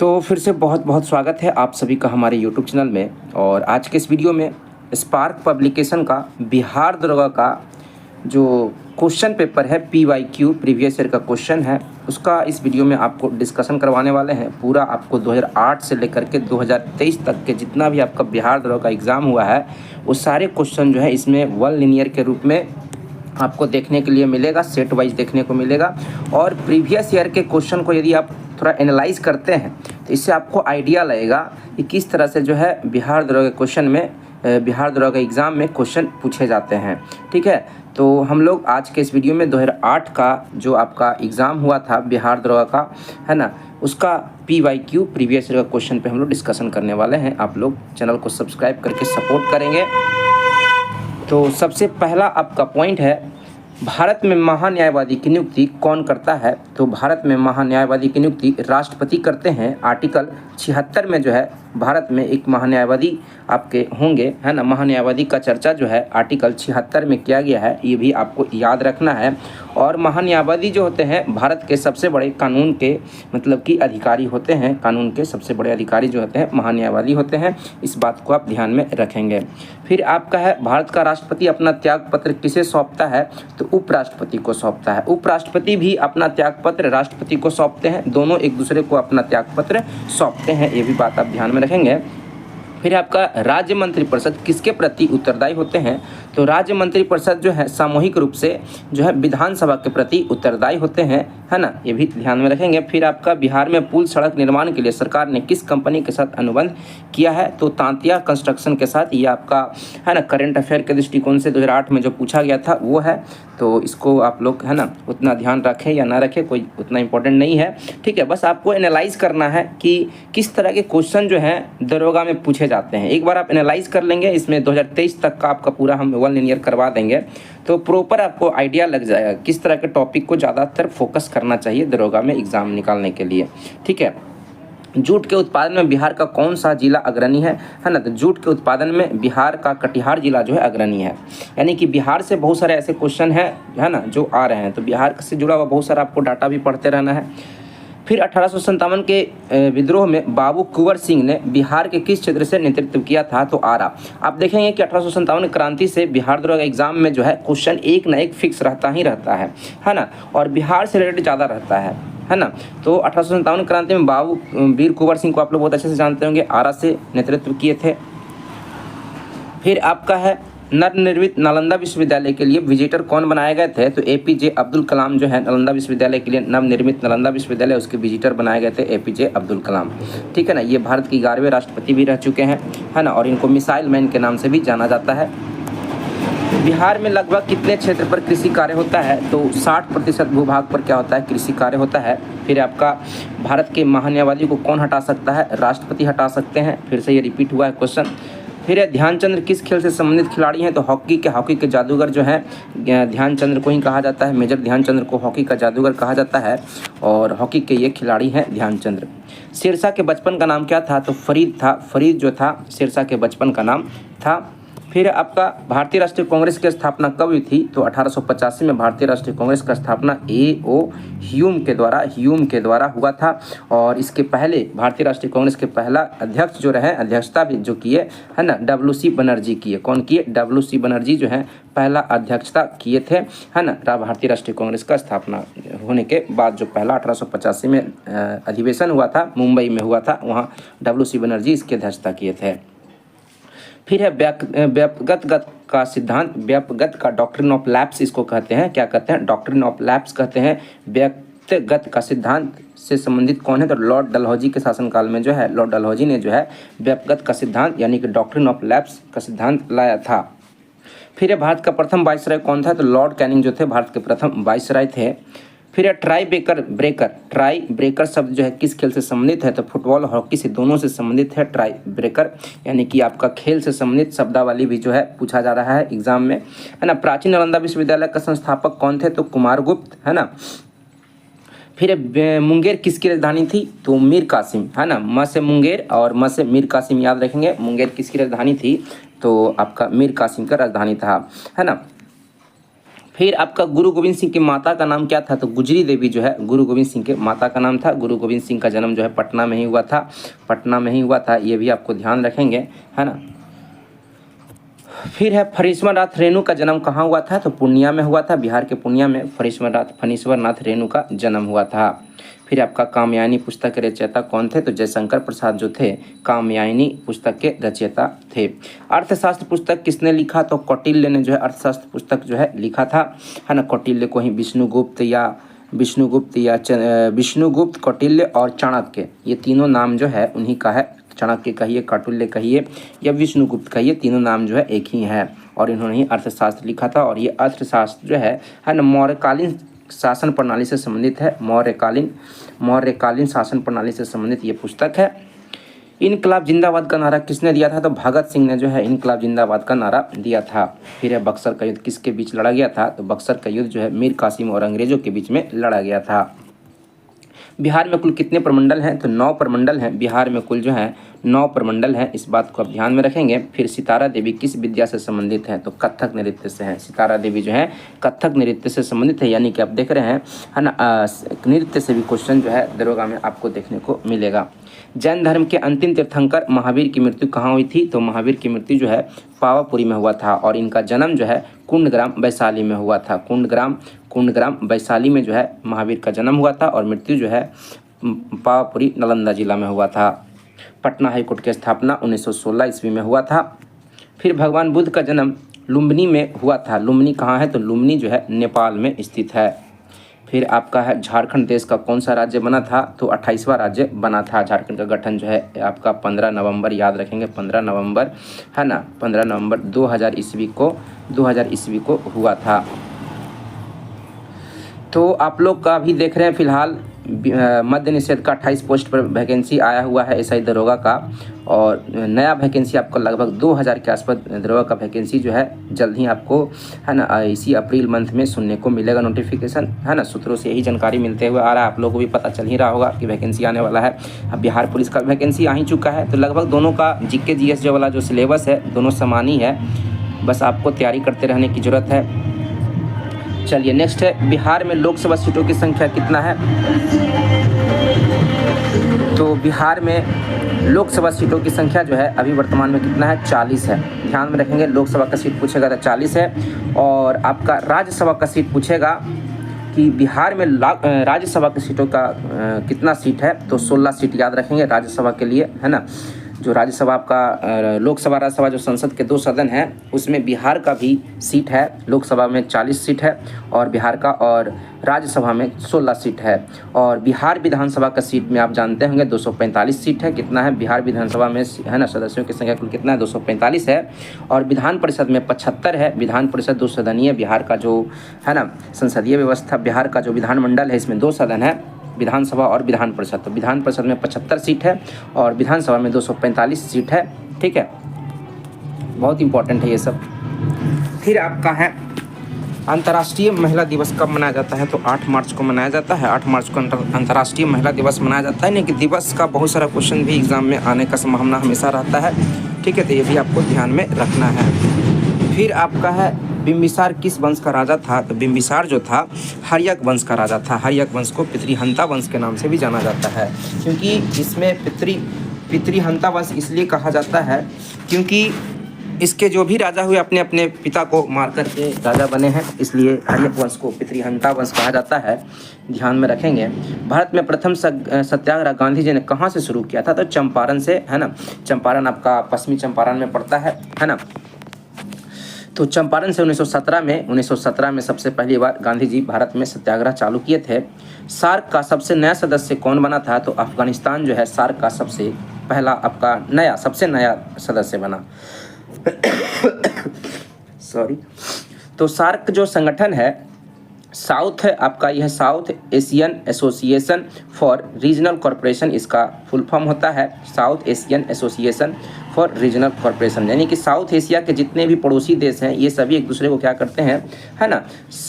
तो फिर से बहुत बहुत स्वागत है आप सभी का हमारे YouTube चैनल में। और आज के इस वीडियो में स्पार्क पब्लिकेशन का बिहार दरोगा का जो क्वेश्चन पेपर है PYQ प्रीवियस ईयर का क्वेश्चन है, उसका इस वीडियो में आपको डिस्कशन करवाने वाले हैं। पूरा आपको 2008 से लेकर के 2023 तक के जितना भी आपका बिहार दरोगा का एग्ज़ाम हुआ है वो सारे क्वेश्चन जो है इसमें वन लिनियर के रूप में आपको देखने के लिए मिलेगा, सेट वाइज देखने को मिलेगा। और प्रीवियस ईयर के क्वेश्चन को यदि आप थोड़ा एनालाइज करते हैं तो इससे आपको आइडिया लगेगा कि किस तरह से जो है बिहार दरोगा के क्वेश्चन में बिहार दरोगा एग्ज़ाम में क्वेश्चन पूछे जाते हैं। ठीक है, तो हम लोग आज के इस वीडियो में 2008 का जो आपका एग्ज़ाम हुआ था बिहार दरोगा का, है ना, उसका PYQ प्रीवियस ईयर का क्वेश्चन पे हम लोग डिस्कशन करने वाले हैं। आप लोग चैनल को सब्सक्राइब करके सपोर्ट करेंगे। तो सबसे पहला आपका पॉइंट है, भारत में महान्यायवादी की नियुक्ति कौन करता है? तो भारत में महान्यायवादी की नियुक्ति राष्ट्रपति करते हैं। आर्टिकल 76 में जो है भारत में एक महान्यायवादी आपके होंगे, है ना। महान्यायवादी का चर्चा जो है आर्टिकल 76 में किया गया है, ये भी आपको याद रखना है। और महान्यायवादी जो होते हैं भारत के सबसे बड़े कानून के मतलब कि अधिकारी होते हैं। कानून के सबसे बड़े अधिकारी जो होते हैं महान्यायवादी होते हैं, इस बात को आप ध्यान में रखेंगे। फिर आपका है, भारत का राष्ट्रपति अपना त्याग पत्र किसे सौंपता है? तो उपराष्ट्रपति को सौंपता है। उपराष्ट्रपति भी अपना त्याग पत्र राष्ट्रपति को सौंपते हैं, दोनों एक दूसरे को अपना त्याग पत्र सौंपते हैं, ये भी बात आप ध्यान में रखेंगे। फिर आपका राज्य मंत्रिपरिषद किसके प्रति उत्तरदायी होते हैं? तो राज्य मंत्रिपरिषद जो है सामूहिक रूप से जो है विधानसभा के प्रति उत्तरदायी होते हैं, है ना, ये भी ध्यान में रखेंगे। फिर आपका बिहार में पुल सड़क निर्माण के लिए सरकार ने किस कंपनी के साथ अनुबंध किया है? तो तांतिया कंस्ट्रक्शन के साथ। ये आपका है ना करंट अफेयर के दृष्टिकोण से 2008 में जो पूछा गया था वो है, तो इसको आप लोग है ना उतना ध्यान रखें या ना रखें, कोई उतना इंपॉर्टेंट नहीं है। ठीक है, बस आपको एनालाइज करना है कि किस तरह के क्वेश्चन जो हैं दरोगा में पूछे जाते हैं। एक बार आप एनालाइज कर लेंगे, इसमें 2023 तक का आपका पूरा हम वन लिनियर करवा देंगे, तो प्रॉपर आपको आइडिया लग जाएगा किस तरह के टॉपिक को ज़्यादातर फोकस करना चाहिए दरोगा में एग्ज़ाम निकालने के लिए। ठीक है, जूट के उत्पादन में बिहार का कौन सा जिला अग्रणी है ना? तो जूट के उत्पादन में बिहार का कटिहार जिला जो है अग्रणी है। यानी कि बिहार से बहुत सारे ऐसे क्वेश्चन है ना जो आ रहे हैं, तो बिहार से जुड़ा हुआ बहुत सारा आपको डाटा भी पढ़ते रहना है। फिर 1857 के विद्रोह में बाबू कुंवर सिंह ने बिहार के किस क्षेत्र से नेतृत्व किया था? तो आरा। आप देखेंगे कि 1857 क्रांति से बिहार दरोगा एग्जाम में जो है क्वेश्चन एक ना एक फिक्स रहता ही रहता है ना, और बिहार से रिलेटेड ज़्यादा रहता है ना। तो 1857 क्रांति में बाबू वीर कुंवर सिंह को आप लोग बहुत अच्छे से जानते होंगे, आरा से नेतृत्व किए थे। फिर आपका है, नवनिर्मित नालंदा विश्वविद्यालय के लिए विजिटर कौन बनाए गए थे? तो APJ अब्दुल कलाम जो है नालंदा विश्वविद्यालय के लिए नवनिर्मित नालंदा विश्वविद्यालय उसके विजिटर बनाए गए थे APJ अब्दुल कलाम। ठीक है ना, ये भारत के 11वें राष्ट्रपति भी रह चुके हैं, है ना, और इनको मिसाइल मैन के नाम से भी जाना जाता है। बिहार में लगभग कितने क्षेत्र पर कृषि कार्य होता है? तो 60% भूभाग पर क्या होता है? कृषि कार्य होता है। फिर आपका, भारत के महान्यायवादी को कौन हटा सकता है? राष्ट्रपति हटा सकते हैं। फिर से ये रिपीट हुआ है क्वेश्चन। फिर ध्यानचंद्र किस खेल से संबंधित खिलाड़ी हैं? तो हॉकी के जादूगर जो है ध्यानचंद्र को ही कहा जाता है। मेजर ध्यानचंद्र को हॉकी का जादूगर कहा जाता है, और हॉकी के ये खिलाड़ी हैं ध्यानचंद्र। शेरशाह के बचपन का नाम क्या था? तो फरीद था। फरीद जो था शेरशाह के बचपन का नाम था। फिर आपका, भारतीय राष्ट्रीय कांग्रेस की स्थापना कब हुई थी? तो 1885 में भारतीय राष्ट्रीय कांग्रेस का स्थापना A.O. ह्यूम के द्वारा हुआ था। और इसके पहले भारतीय राष्ट्रीय कांग्रेस के पहला अध्यक्ष जो रहे, अध्यक्षता भी जो किए, है ना, WC बनर्जी किए। कौन किए? WC बनर्जी जो है पहला अध्यक्षता किए थे, है ना। भारतीय राष्ट्रीय कांग्रेस का स्थापना होने के बाद जो पहला 1885 में अधिवेशन हुआ था, मुंबई में हुआ था, वहाँ WC बनर्जी इसकी अध्यक्षता किए थे। फिर है व्यापगत का सिद्धांत, व्यापगत का डॉक्ट्रिन ऑफ लैप्स इसको कहते हैं। क्या कहते हैं? डॉक्ट्रिन ऑफ लैप्स कहते हैं। व्यक्तिगत का सिद्धांत से संबंधित कौन है? तो लॉर्ड डलहौजी के शासनकाल में जो है लॉर्ड डलहौजी ने जो है व्यापगत का सिद्धांत यानी कि डॉक्ट्रिन ऑफ लैप्स का सिद्धांत लाया था। फिर है, भारत का प्रथम वाइसराय कौन था? तो लॉर्ड कैनिंग जो थे भारत के प्रथम वाइसराय थे। फिर है, ट्राई ब्रेकर शब्द जो है किस खेल से संबंधित है? तो फुटबॉल और हॉकी से दोनों से संबंधित है ट्राई ब्रेकर, यानी कि आपका खेल से संबंधित शब्दावली भी जो है पूछा जा रहा है एग्जाम में, है ना। प्राचीन नालंदा विश्वविद्यालय का संस्थापक कौन थे? तो कुमारगुप्त, है ना। फिर मुंगेर किसकी राजधानी थी? तो मीर कासिम, है ना। म से मुंगेर और म से मीर कासिम याद रखेंगे। मुंगेर किसकी राजधानी थी? तो आपका मीर कासिम का राजधानी था, है ना। फिर आपका गुरु गोविंद सिंह की माता का नाम क्या था? तो गुजरी देवी जो है गुरु गोविंद सिंह के माता का नाम था। गुरु गोविंद सिंह का जन्म जो है पटना में ही हुआ था, पटना में ही हुआ था, ये भी आपको ध्यान रखेंगे, है ना। फिर है फणीश्वर नाथ रेणु का जन्म कहाँ हुआ था? तो पूर्णिया में हुआ था, बिहार के पूर्णिया में फणीश्वर नाथ रेणु का जन्म हुआ था। फिर आपका कामयानी पुस्तक के रचयिता कौन थे? तो जयशंकर प्रसाद जो थे कामयानी पुस्तक के रचयिता थे। अर्थशास्त्र पुस्तक किसने लिखा? तो कौटिल्य ने जो है अर्थशास्त्र पुस्तक जो है लिखा था, है ना। कौटिल्य को ही विष्णुगुप्त, कौटिल्य और चाणक्य, ये तीनों नाम जो है उन्हीं का है। चाणक्य कहिए, कौटिल्य कहिए या विष्णुगुप्त कहिए, तीनों नाम जो है एक ही हैं और इन्होंने ही अर्थशास्त्र लिखा था। और ये अर्थशास्त्र जो है ना मौर्यकालीन शासन प्रणाली से संबंधित है। मौर्यकालीन शासन प्रणाली से संबंधित ये पुस्तक है। इनकलाब जिंदाबाद का नारा किसने दिया था? तो भगत सिंह ने जो है इनकलाब जिंदाबाद का नारा दिया था। फिर है बक्सर का युद्ध किसके बीच लड़ा गया था? तो बक्सर का युद्ध जो है मीर कासिम और अंग्रेजों के बीच में लड़ा गया था। बिहार में कुल कितने प्रमंडल हैं? तो 9 प्रमंडल हैं। बिहार में कुल जो है 9 प्रमंडल हैं, इस बात को आप ध्यान में रखेंगे। फिर सितारा देवी किस विद्या से संबंधित हैं? तो कथक नृत्य से हैं। सितारा देवी जो है कथक नृत्य से संबंधित है, यानी कि आप देख रहे हैं, है ना, नृत्य से भी क्वेश्चन जो है दरोगा में आपको देखने को मिलेगा। जैन धर्म के अंतिम तीर्थंकर महावीर की मृत्यु कहाँ हुई थी? तो महावीर की मृत्यु जो है पावापुरी में हुआ था और इनका जन्म जो है कुंडग्राम वैशाली में हुआ था। कुंडग्राम वैशाली में जो है महावीर का जन्म हुआ था और मृत्यु जो है पावापुरी नालंदा जिला में हुआ था। पटना हाईकोर्ट की स्थापना 1916 ईस्वी में हुआ था। फिर भगवान बुद्ध का जन्म लुम्बिनी में हुआ था। लुम्बिनी कहाँ है? तो लुम्बिनी जो है नेपाल में स्थित है। फिर आपका है झारखंड देश का कौन सा राज्य बना था? तो 28वां राज्य बना था। झारखंड का गठन जो है आपका 15 नवंबर, याद रखेंगे 15 नवंबर, है ना, 15 नवंबर 2000 ईस्वी को हुआ था। तो आप लोग का भी देख रहे हैं फिलहाल मद्य निषेध का 28 पोस्ट पर वैकेंसी आया हुआ है एसआई दरोगा का, और नया वैकेंसी आपको लगभग 2000 के आसपास दरोगा का वैकेंसी जो है जल्द ही आपको, है ना, इसी अप्रैल मंथ में सुनने को मिलेगा नोटिफिकेशन, है ना। सूत्रों से यही जानकारी मिलते हुए आ रहा है, आप लोगों को भी पता चल ही रहा होगा कि वैकेंसी आने वाला है। अब बिहार पुलिस का वैकेंसी आ ही चुका है, तो लगभग दोनों का जीके जीएस जो वाला जो सिलेबस है दोनों समान ही है, बस आपको तैयारी करते रहने की ज़रूरत है। चलिए नेक्स्ट है, बिहार में लोकसभा सीटों की संख्या कितना है? तो बिहार में लोकसभा सीटों की संख्या जो है अभी वर्तमान में कितना है? 40 है। ध्यान में रखेंगे, लोकसभा का सीट पूछेगा तो 40 है। और आपका राज्यसभा का सीट पूछेगा कि बिहार में राज्यसभा की सीटों का कितना सीट है? तो 16 सीट याद रखेंगे राज्यसभा के लिए, है ना। जो राज्यसभा आपका लोकसभा राज्यसभा जो संसद के 2 सदन हैं उसमें बिहार का भी सीट है। लोकसभा में 40 सीट है और बिहार का, और राज्यसभा में 16 सीट है। और बिहार विधानसभा का सीट में आप जानते होंगे 245 सीट है। कितना है बिहार विधानसभा में, है ना, सदस्यों की संख्या कुल कितना है? 245 है। और विधान परिषद में 75 है। विधान परिषद 2 सदनीय बिहार का जो, है ना, संसदीय व्यवस्था बिहार का जो विधानमंडल है इसमें 2 सदन है, विधानसभा और विधान परिषद। तो विधान परिषद में 75 सीट है और विधानसभा में 245 सीट है। ठीक है, बहुत इंपॉर्टेंट है ये सब। फिर आपका है अंतर्राष्ट्रीय महिला दिवस कब मनाया जाता है? तो 8 मार्च को मनाया जाता है। 8 मार्च को अंतर्राष्ट्रीय महिला दिवस मनाया जाता है। यानी कि दिवस का बहुत सारा क्वेश्चन भी एग्जाम में आने का संभावना हमेशा रहता है। ठीक है, तो ये भी आपको ध्यान में रखना है। फिर आपका है बिंबिसार किस वंश का राजा था? तो बिंबिसार जो था हर्यक वंश का राजा था। हर्यक वंश को पितृहंता वंश के नाम से भी जाना जाता है, क्योंकि इसमें पितृहंता वंश इसलिए कहा जाता है क्योंकि इसके जो भी राजा हुए अपने अपने पिता को मार करके राजा बने हैं, इसलिए हर्यक वंश को पितृहंता वंश कहा जाता है। ध्यान में रखेंगे। भारत में प्रथम सत्याग्रह गांधी जी ने कहाँ से शुरू किया था? तो चंपारण से, है ना। चंपारण आपका पश्चिमी चंपारण में पड़ता है ना। तो चंपारण से 1917 में सबसे पहली बार गांधी जी भारत में सत्याग्रह चालू किए थे। सार्क का सबसे नया सदस्य कौन बना था? तो अफगानिस्तान जो है सार्क का सबसे पहला आपका सबसे नया सदस्य बना। सॉरी। तो सार्क जो संगठन है साउथ है आपका, यह south Asian association for regional corporation इसका फुल फॉर्म होता है। South Asian association for regional corporation, यानी कि साउथ एशिया के जितने भी पड़ोसी देश हैं ये सभी एक दूसरे को क्या करते हैं, है ना,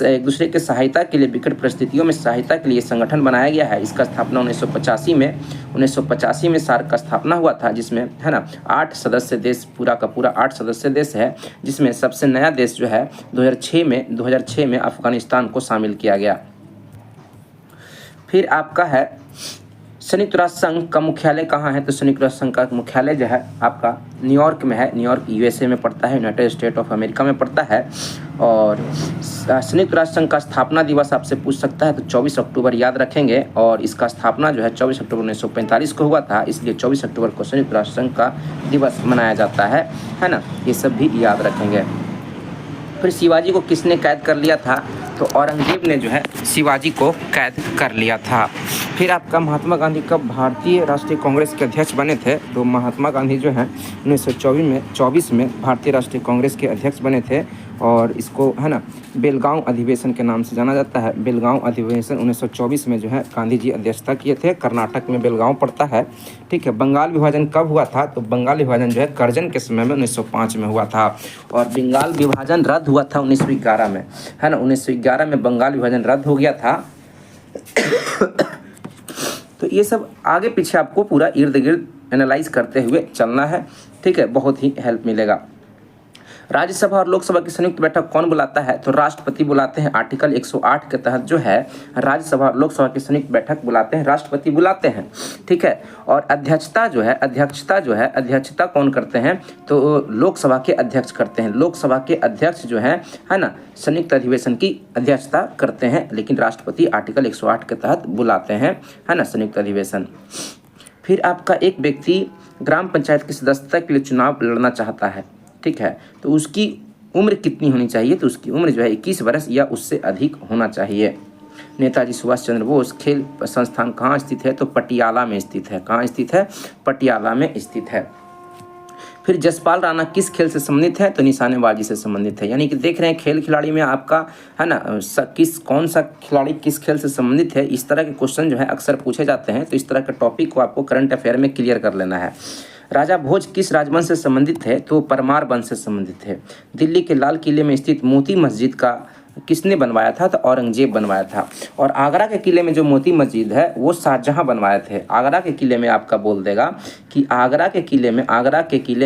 एक दूसरे के सहायता के लिए, विकट परिस्थितियों में सहायता के लिए संगठन बनाया गया है। इसका स्थापना 1985 में सार्क का स्थापना हुआ था, जिसमें, है ना, 8 सदस्य देश, पूरा का पूरा 8 सदस्य देश है, जिसमें सबसे नया देश जो है 2006 में अफगानिस्तान को शामिल किया गया। फिर आपका है संयुक्त राष्ट्र संघ का मुख्यालय कहाँ है, तो संयुक्त राष्ट्र संघ का मुख्यालय जो है आपका न्यूयॉर्क में है। न्यूयॉर्क यूएसए में पड़ता है, यूनाइटेड स्टेट ऑफ अमेरिका में पड़ता है। और संयुक्त राष्ट्र संघ का स्थापना दिवस आपसे पूछ सकता है, तो 24 अक्टूबर याद रखेंगे। और इसका स्थापना जो है 24 अक्टूबर 1945 को हुआ था, इसलिए 24 अक्टूबर को संयुक्त राष्ट्र संघ का दिवस मनाया जाता है ना, ये सब भी याद रखेंगे। फिर शिवाजी को किसने कैद कर लिया था, तो औरंगजेब ने जो है शिवाजी को कैद कर लिया था। फिर आपका महात्मा गांधी कब भारतीय राष्ट्रीय कांग्रेस के अध्यक्ष बने थे, तो महात्मा गांधी जो है 1924 में भारतीय राष्ट्रीय कांग्रेस के अध्यक्ष बने थे। और इसको, है ना, बेलगांव अधिवेशन के नाम से जाना जाता है। बेलगांव अधिवेशन 1924 में जो है गांधी जी अध्यक्षता किए थे। कर्नाटक में बेलगांव पड़ता है, ठीक है। बंगाल विभाजन कब हुआ था, तो बंगाल विभाजन जो है कर्जन के समय में 1905 में हुआ था। और बंगाल विभाजन रद्द हुआ था 1911 में, है ना, 1911 में बंगाल विभाजन रद्द हो गया था। तो ये सब आगे पीछे आपको पूरा इर्द गिर्द एनालाइज करते हुए चलना है, ठीक है, बहुत ही हेल्प मिलेगा। राज्यसभा और लोकसभा की संयुक्त बैठक कौन बुलाता है, तो राष्ट्रपति बुलाते हैं। आर्टिकल 108 के तहत जो है राज्यसभा और लोकसभा की संयुक्त बैठक बुलाते हैं, राष्ट्रपति बुलाते हैं, ठीक है। और अध्यक्षता जो है अध्यक्षता कौन करते हैं, तो लोकसभा के अध्यक्ष करते हैं। लोकसभा के अध्यक्ष जो है ना, संयुक्त अधिवेशन की अध्यक्षता करते हैं, लेकिन राष्ट्रपति आर्टिकल 108 के तहत बुलाते हैं, है ना, संयुक्त अधिवेशन। फिर आपका एक व्यक्ति ग्राम पंचायत की सदस्यता के लिए चुनाव लड़ना चाहता है, ठीक है, तो उसकी उम्र कितनी होनी चाहिए, तो उसकी उम्र जो है 21 वर्ष या उससे अधिक होना चाहिए। नेताजी सुभाष चंद्र बोस खेल संस्थान कहाँ स्थित है, तो पटियाला में स्थित है। कहाँ स्थित है, पटियाला में स्थित है। फिर जसपाल राणा किस खेल से संबंधित है, तो निशानेबाजी से संबंधित है। यानी कि देख रहे हैं खेल खिलाड़ी में आपका, है ना, कौन सा खिलाड़ी किस खेल से संबंधित है, इस तरह के क्वेश्चन जो है अक्सर पूछे जाते हैं। तो इस तरह के टॉपिक को आपको करंट अफेयर में क्लियर कर लेना है। राजा भोज किस राजवंश से संबंधित है, तो परमार वंश से संबंधित है। दिल्ली के लाल किले में स्थित मोती मस्जिद का किसने बनवाया था, तो औरंगजेब बनवाया था। और आगरा के किले में जो मोती मस्जिद है वो शाहजहां बनवाए थे। आगरा के किले में आपका बोल देगा कि आगरा के किले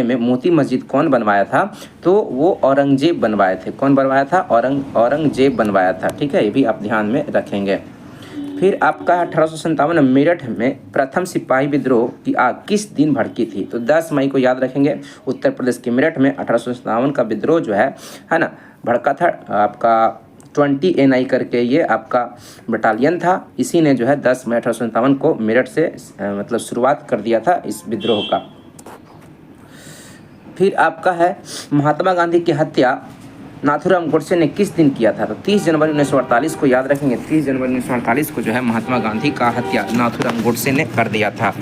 में मोती मस्जिद कौन बनवाया था, तो वो औरंगजेब बनवाए थे। कौन बनवाया था, औरंगजेब बनवाया था, ठीक है, ये भी आप ध्यान में रखेंगे। फिर आपका 1857 मेरठ में प्रथम सिपाही विद्रोह की आग किस दिन भड़की थी, तो 10 मई को याद रखेंगे। उत्तर प्रदेश के मेरठ में 1857 का विद्रोह जो है ना, भड़का था। आपका 20 NI करके ये आपका बटालियन था, इसी ने जो है 10 मई 1857 को मेरठ से मतलब शुरुआत कर दिया था इस विद्रोह का। फिर आपका है महात्मा गांधी की हत्या नाथूराम गोडसे ने किस दिन किया था, तो 30 जनवरी 1948 को याद रखेंगे। 30 जनवरी 1948 को जो है महात्मा गांधी का हत्या नाथूराम गोडसे ने कर दिया था।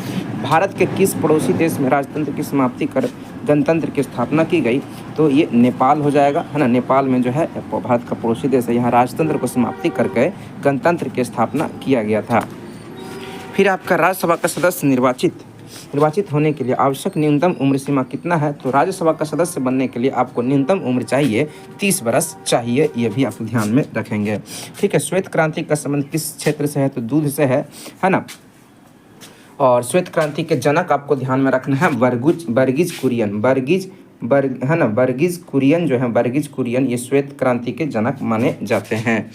भारत के किस पड़ोसी देश में राजतंत्र की समाप्ति कर गणतंत्र की स्थापना की गई, तो ये नेपाल हो जाएगा, है ना। नेपाल में जो है भारत का पड़ोसी देश है, यहाँ राजतंत्र को समाप्ति करके गणतंत्र की स्थापना किया गया था। फिर आपका राज्यसभा का सदस्य निर्वाचित होने के लिए आवश्यक न्यूनतम उम्र सीमा कितना है, तो राज्यसभा का सदस्य बनने के लिए आपको न्यूनतम उम्र चाहिए 30 वर्ष चाहिए, ये भी आप ध्यान में रखेंगे, ठीक है। श्वेत क्रांति का संबंध किस क्षेत्र से है, तो दूध से है ना। और श्वेत क्रांति के जनक आपको ध्यान में रखना है वर्गीज कुरियन, ये श्वेत क्रांति के जनक माने जाते हैं।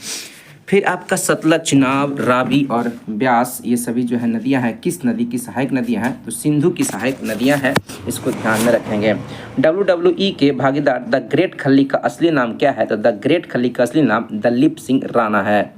फिर आपका सतलज, चिनाब, रावी और ब्यास, ये सभी जो है नदियां हैं, किस नदी की सहायक नदियां हैं, तो सिंधु की सहायक नदियां हैं, इसको ध्यान में रखेंगे। WWE के भागीदार द ग्रेट खली का असली नाम क्या है, तो द ग्रेट खली का असली नाम दलीप सिंह राणा है।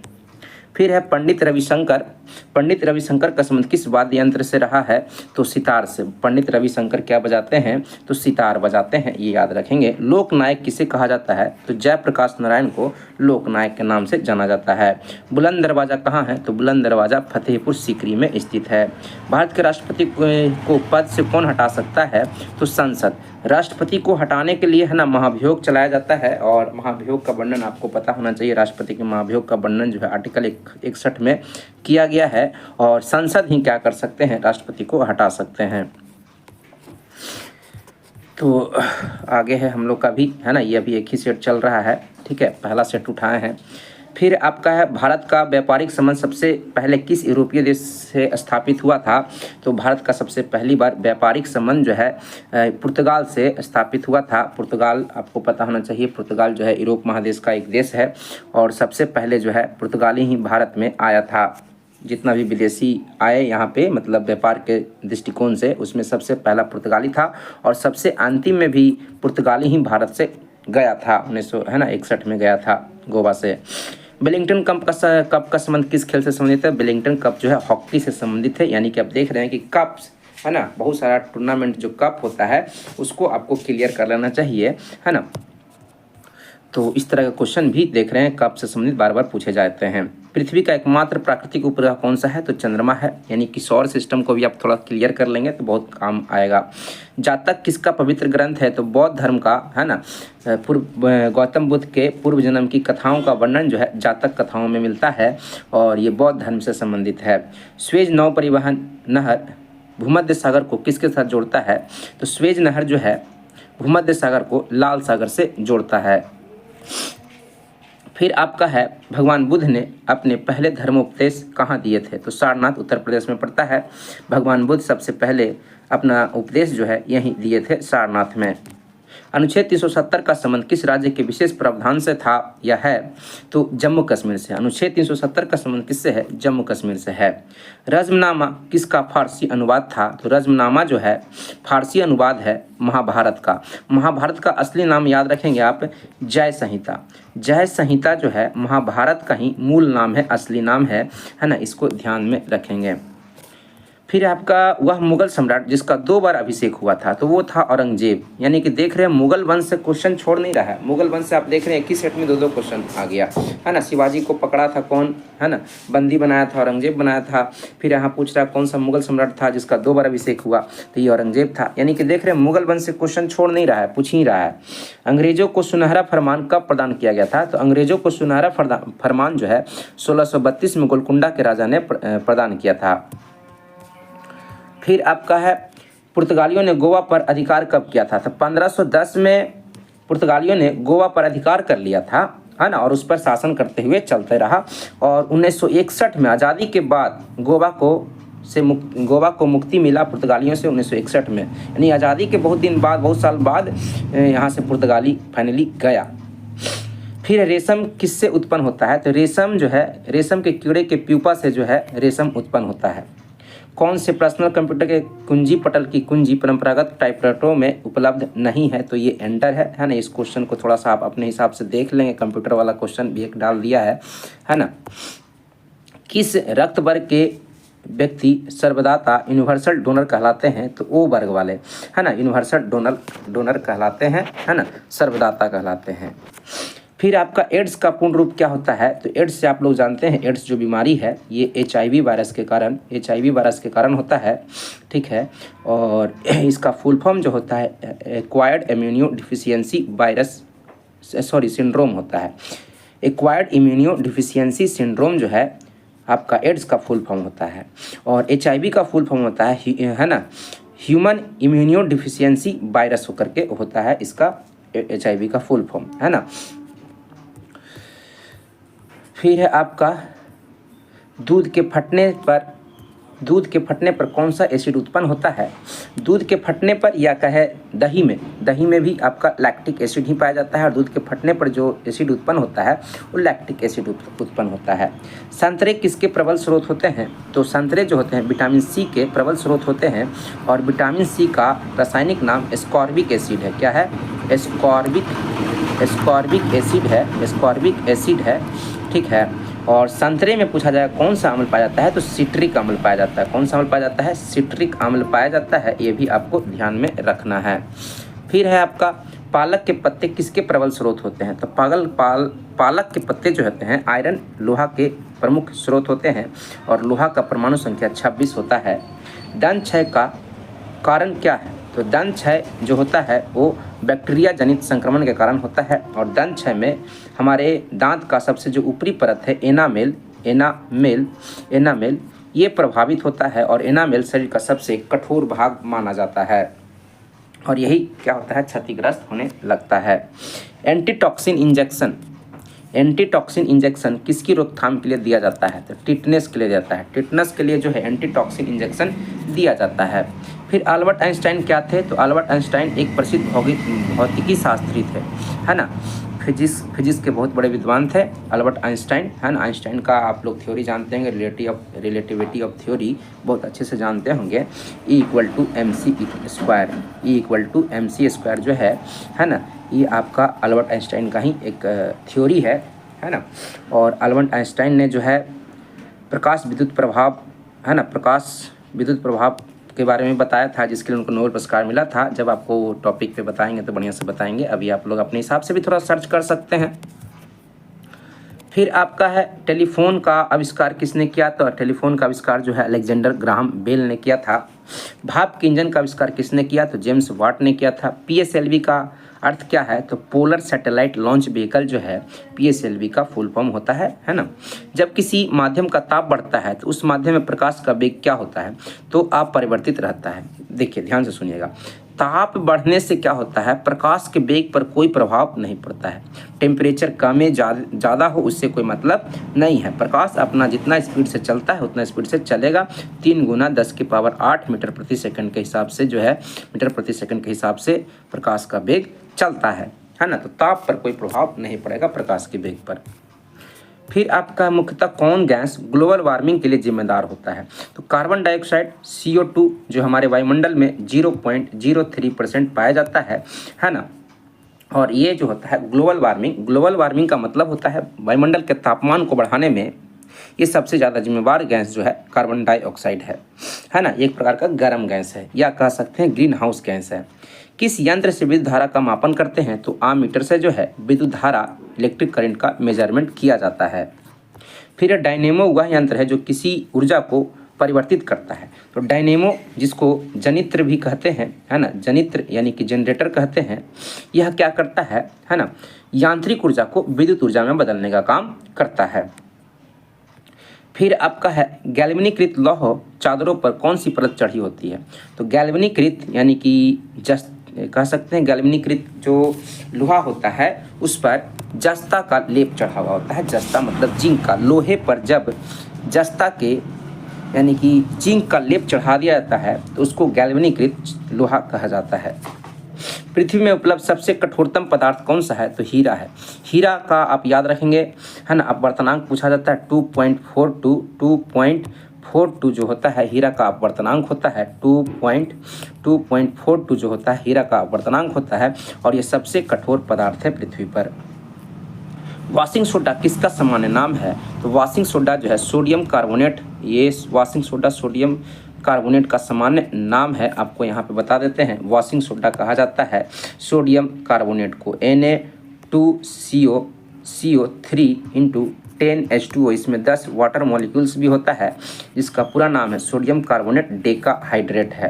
फिर है पंडित रविशंकर का संबंध किस वाद्य यंत्र से रहा है, तो सितार से। पंडित रविशंकर क्या बजाते हैं, तो सितार बजाते हैं, ये याद रखेंगे। लोकनायक किसे कहा जाता है, तो जयप्रकाश नारायण को लोकनायक के नाम से जाना जाता है। बुलंद दरवाज़ा कहाँ है, तो बुलंद दरवाज़ा फतेहपुर सीकरी में स्थित है। भारत के राष्ट्रपति को पद से कौन हटा सकता है, तो संसद। राष्ट्रपति को हटाने के लिए, है ना, महाभियोग चलाया जाता है। और महाभियोग का वर्णन आपको पता होना चाहिए। राष्ट्रपति के महाभियोग का वर्णन जो है आर्टिकल 61 में किया गया है। और संसद ही क्या कर सकते हैं, राष्ट्रपति को हटा सकते हैं। तो आगे है हम लोग का भी, है ना, ये अभी एक ही सेट चल रहा है, ठीक है, पहला सेट उठाए हैं। फिर आपका है भारत का व्यापारिक संबंध सबसे पहले किस यूरोपीय देश से स्थापित हुआ था? तो भारत का सबसे पहली बार व्यापारिक संबंध जो है पुर्तगाल से स्थापित हुआ था। पुर्तगाल आपको पता होना चाहिए, पुर्तगाल जो है यूरोप महादेश का एक देश है और सबसे पहले जो है पुर्तगाली ही भारत में आया था। जितना भी विदेशी आए यहाँ पे मतलब व्यापार के दृष्टिकोण से, उसमें सबसे पहला पुर्तगाली था और सबसे अंतिम में भी पुर्तगाली ही भारत से गया था 1961 में गया था गोवा से। वेलिंगटन कप का संबंध किस खेल से संबंधित है? वेलिंगटन कप जो है हॉकी से संबंधित है। यानी कि आप देख रहे हैं कि कप्स, है ना, बहुत सारा टूर्नामेंट जो कप होता है उसको आपको क्लियर कर लेना चाहिए, है ना। तो इस तरह का क्वेश्चन भी देख रहे हैं, कप से संबंधित बार बार पूछे जाते हैं। पृथ्वी का एकमात्र प्राकृतिक उपग्रह कौन सा है? तो चंद्रमा है। यानी कि सौर सिस्टम को भी आप थोड़ा क्लियर कर लेंगे तो बहुत काम आएगा। जातक किसका पवित्र ग्रंथ है? तो बौद्ध धर्म का, है ना। गौतम बुद्ध के पूर्व जन्म की कथाओं का वर्णन जो है जातक कथाओं में मिलता है और ये बौद्ध धर्म से संबंधित है। स्वेज नौ परिवहन नहर भूमध्य सागर को किसके साथ जोड़ता है? तो स्वेज नहर जो है भूमध्य सागर को लाल सागर से जोड़ता है। फिर आपका है भगवान बुद्ध ने अपने पहले धर्मोपदेश कहाँ दिए थे? तो सारनाथ उत्तर प्रदेश में पड़ता है। भगवान बुद्ध सबसे पहले अपना उपदेश जो है यहीं दिए थे सारनाथ में। अनुच्छेद 370 का संबंध किस राज्य के विशेष प्रावधान से था या है? तो जम्मू कश्मीर से। अनुच्छेद 370 का संबंध किससे है? जम्मू कश्मीर से है। रज़्मनामा किसका फारसी अनुवाद था? तो रज़्मनामा जो है फारसी अनुवाद है महाभारत का। महाभारत का असली नाम याद रखेंगे आप, जय संहिता। जय संहिता जो है महाभारत का ही मूल नाम है, असली नाम है ना, इसको ध्यान में रखेंगे। फिर आपका वह मुगल सम्राट जिसका 2 बार अभिषेक हुआ था, तो वो था औरंगजेब। यानी कि देख रहे हैं मुगल वंश से क्वेश्चन छोड़ नहीं रहा है। मुगल वंश से आप देख रहे हैं एक ही सेट में 2 क्वेश्चन आ गया, है ना। शिवाजी को पकड़ा था कौन, है ना, बंदी बनाया था, औरंगजेब बनाया था। फिर यहाँ पूछ रहा कौन सा मुगल सम्राट था जिसका 2 बार अभिषेक हुआ, तो ये औरंगजेब था। यानी कि देख रहे हैं मुगल वंश से क्वेश्चन छोड़ नहीं रहा है, पूछ ही रहा है। अंग्रेजों को सुनहरा फरमान कब प्रदान किया गया था? तो अंग्रेजों को सुनहरा फरमान जो है 1632 में गोलकुंडा के राजा ने प्रदान किया था। फिर आपका है पुर्तगालियों ने गोवा पर अधिकार कब किया था? तो 1510 में पुर्तगालियों ने गोवा पर अधिकार कर लिया था, है ना, और उस पर शासन करते हुए चलते रहा। और 1961 में आज़ादी के बाद गोवा को मुक्ति मिला पुर्तगालियों से 1961 में। यानी आज़ादी के बहुत दिन बाद, बहुत साल बाद यहाँ से पुर्तगाली फाइनली गया। फिर रेशम किससे उत्पन्न होता है? तो रेशम जो है रेशम के कीड़े के प्यूपा से जो है रेशम उत्पन्न होता है। कौन से पर्सनल कंप्यूटर के कुंजी पटल की कुंजी परंपरागत टाइपराइटरों में उपलब्ध नहीं है? तो ये एंटर है ना। इस क्वेश्चन को थोड़ा सा आप अपने हिसाब से देख लेंगे, कंप्यूटर वाला क्वेश्चन भी एक डाल दिया है ना। किस रक्त वर्ग के व्यक्ति सर्वदाता यूनिवर्सल डोनर कहलाते हैं? तो ओ वर्ग वाले, है ना, यूनिवर्सल डोनर कहलाते हैं, है ना, सर्वदाता कहलाते हैं। फिर आपका एड्स का पूर्ण रूप क्या होता है? तो एड्स से आप लोग जानते हैं, एड्स जो बीमारी है ये HIV वायरस के कारण होता है, ठीक है। और इसका फुल फॉर्म जो होता है एक्वायर्ड इम्यूनो डिफिशियंसी सिंड्रोम होता है। एक्वायर्ड इम्यूनो डिफिशियंसी सिंड्रोम जो है आपका एड्स का फुल फॉर्म होता है। और HIV का फुल फॉर्म होता है ना, ह्यूमन इम्यूनो डिफिशियंसी वायरस होकर के होता है इसका HIV का फुल फॉर्म, है ना। फिर है आपका दूध के फटने पर कौन सा एसिड उत्पन्न होता है? दूध के फटने पर या कहे दही में भी आपका लैक्टिक एसिड ही पाया जाता है। और दूध के फटने पर जो एसिड उत्पन्न होता है वो लैक्टिक एसिड उत्पन्न होता है। संतरे किसके प्रबल स्रोत होते हैं? तो संतरे जो होते हैं विटामिन C के प्रबल स्रोत होते हैं। और विटामिन C का रासायनिक नाम एस्कॉर्बिक एसिड है। क्या है? एस्कॉर्बिक एसिड है, ठीक है। और संतरे में पूछा जाए कौन सा अम्ल पाया जाता है? तो सिट्रिक अम्ल पाया जाता है। कौन सा अम्ल पाया जाता है? सिट्रिक अम्ल पाया जाता है। ये भी आपको ध्यान में रखना है। फिर है आपका पालक के पत्ते किसके प्रबल स्रोत होते हैं? तो पालक के पत्ते जो होते हैं आयरन लोहा के प्रमुख स्रोत होते हैं। और लोहा का परमाणु संख्या 26 होता है। दंत क्षय का कारण क्या है? तो दंत क्षय जो होता है वो बैक्टीरिया जनित संक्रमण के कारण होता है। और दंत क्षय में हमारे दांत का सबसे जो ऊपरी परत है एनामेल ये प्रभावित होता है। और एनामेल शरीर का सबसे कठोर भाग माना जाता है। और यही क्या होता है, क्षतिग्रस्त होने लगता है। एंटीटॉक्सिन इंजेक्शन, एंटीटॉक्सिन इंजेक्शन किसकी रोकथाम के लिए दिया जाता है, तो टिटनेस के लिए जाता है। टिटनेस के लिए जो है एंटीटॉक्सिन इंजेक्शन दिया जाता है। फिर अल्बर्ट आइंस्टाइन क्या थे, तो अल्बर्ट आइंस्टाइन एक प्रसिद्ध भौतिकी शास्त्री थे, है ना। फिजिक्स के बहुत बड़े विद्वान थे अल्बर्ट आइंस्टाइन, है ना। आइंस्टाइन का आप लोग थ्योरी जानते होंगे, रिलेटिविटी ऑफ थ्योरी बहुत अच्छे से जानते होंगे। E=mc², जो है ना, ये आपका अल्बर्ट आइंस्टाइन का ही एक थ्योरी है ना। और अल्बर्ट आइंस्टाइन ने जो है प्रकाश विद्युत प्रभाव, है ना, प्रकाश विद्युत प्रभाव के बारे में बताया था, जिसके लिए उनको नोबेल पुरस्कार मिला था। जब आपको टॉपिक पे बताएंगे तो बढ़िया से बताएंगे, अभी आप लोग अपने हिसाब से भी थोड़ा सर्च कर सकते हैं। फिर आपका है टेलीफोन का आविष्कार किसने किया, तो टेलीफोन का आविष्कार जो है अलेक्जेंडर ग्राहम बेल ने किया था। भाप के इंजन का आविष्कार किसने किया, तो जेम्स वाट ने किया था। PSLV का अर्थ क्या है, तो पोलर सैटेलाइट लॉन्च व्हीकल जो है PSLV का फुल फॉर्म होता है ना। जब किसी माध्यम का ताप बढ़ता है तो उस माध्यम में प्रकाश का वेग क्या होता है, तो अपरिवर्तित रहता है। देखिए ध्यान से सुनिएगा, ताप बढ़ने से क्या होता है, प्रकाश के वेग पर कोई प्रभाव नहीं पड़ता है। टेम्परेचर कम या ज़्यादा हो उससे कोई मतलब नहीं है। प्रकाश अपना जितना स्पीड से चलता है उतना स्पीड से चलेगा। 3 × 10⁸ मीटर प्रति सेकंड के हिसाब से जो है, मीटर प्रति सेकंड के हिसाब से प्रकाश का वेग चलता है ना। तो ताप पर कोई प्रभाव नहीं पड़ेगा प्रकाश के वेग पर। फिर आपका मुख्यतः कौन गैस ग्लोबल वार्मिंग के लिए जिम्मेदार होता है, तो कार्बन डाइऑक्साइड CO2 जो हमारे वायुमंडल में 0.03% पाया जाता है ना। और ये जो होता है ग्लोबल वार्मिंग का मतलब होता है वायुमंडल के तापमान को बढ़ाने में ये सबसे ज़्यादा जिम्मेवार गैस जो है कार्बन डाइऑक्साइड है ना। एक प्रकार का गर्म गैस है, या कह सकते हैं ग्रीन हाउस गैस है। किस यंत्र से विद्युत धारा का मापन करते हैं, तो आममीटर से जो है विद्युत धारा इलेक्ट्रिक करंट का मेजरमेंट किया जाता है। फिर डायनेमो वह यंत्र है जो किसी ऊर्जा को परिवर्तित करता है, तो डायनेमो जिसको जनित्र भी कहते हैं, है ना, जनित्र यानी कि जनरेटर कहते हैं, यह क्या करता है ना, यांत्रिक ऊर्जा को विद्युत ऊर्जा में बदलने का काम करता है। फिर आपका है गैल्वेनीकृत लौह चादरों पर कौन सी परत चढ़ी होती है, तो गैल्वेनीकृत यानी कि कह सकते हैं गैल्वेनीकृत जो लोहा होता है उस पर जस्ता का लेप चढ़ा हुआ होता है। जस्ता मतलब जिंक का, लोहे पर जब जस्ता के यानी कि जिंक का लेप चढ़ा दिया जाता है तो उसको गैल्वेनीकृत लोहा कहा जाता है। पृथ्वी में उपलब्ध सबसे कठोरतम पदार्थ कौन सा है, तो हीरा है। हीरा का आप याद रखेंगे, है ना, अपवर्तनांक पूछा जाता है 2.42 जो होता है हीरा का अपवर्तनांक होता है 2.42 जो होता है हीरा का अपवर्तनांक होता है, और ये सबसे कठोर पदार्थ है पृथ्वी पर। वॉशिंग सोडा किसका सामान्य नाम है, तो वॉशिंग सोडा जो है सोडियम कार्बोनेट, ये वॉशिंग सोडा सोडियम कार्बोनेट का सामान्य नाम है। आपको यहाँ पे बता देते हैं, वॉशिंग सोडा कहा जाता है सोडियम कार्बोनेट को। Na2CO3 × 10H2O, इसमें 10 वाटर मॉलिक्यूल्स भी होता है, जिसका पूरा नाम है सोडियम कार्बोनेट डेकाहाइड्रेट है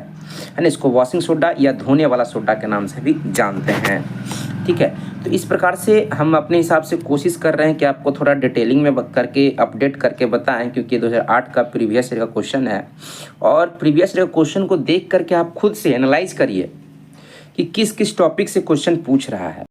ना। इसको वॉशिंग सोडा या धोने वाला सोडा के नाम से भी जानते हैं, ठीक है। तो इस प्रकार से हम अपने हिसाब से कोशिश कर रहे हैं कि आपको थोड़ा डिटेलिंग में करके अपडेट करके बताएं, क्योंकि 2008 का प्रीवियस ईयर का क्वेश्चन है। और प्रीवियस ईयर क्वेश्चन को देख करके आप खुद से एनालाइज करिए कि किस किस टॉपिक से क्वेश्चन पूछ रहा है।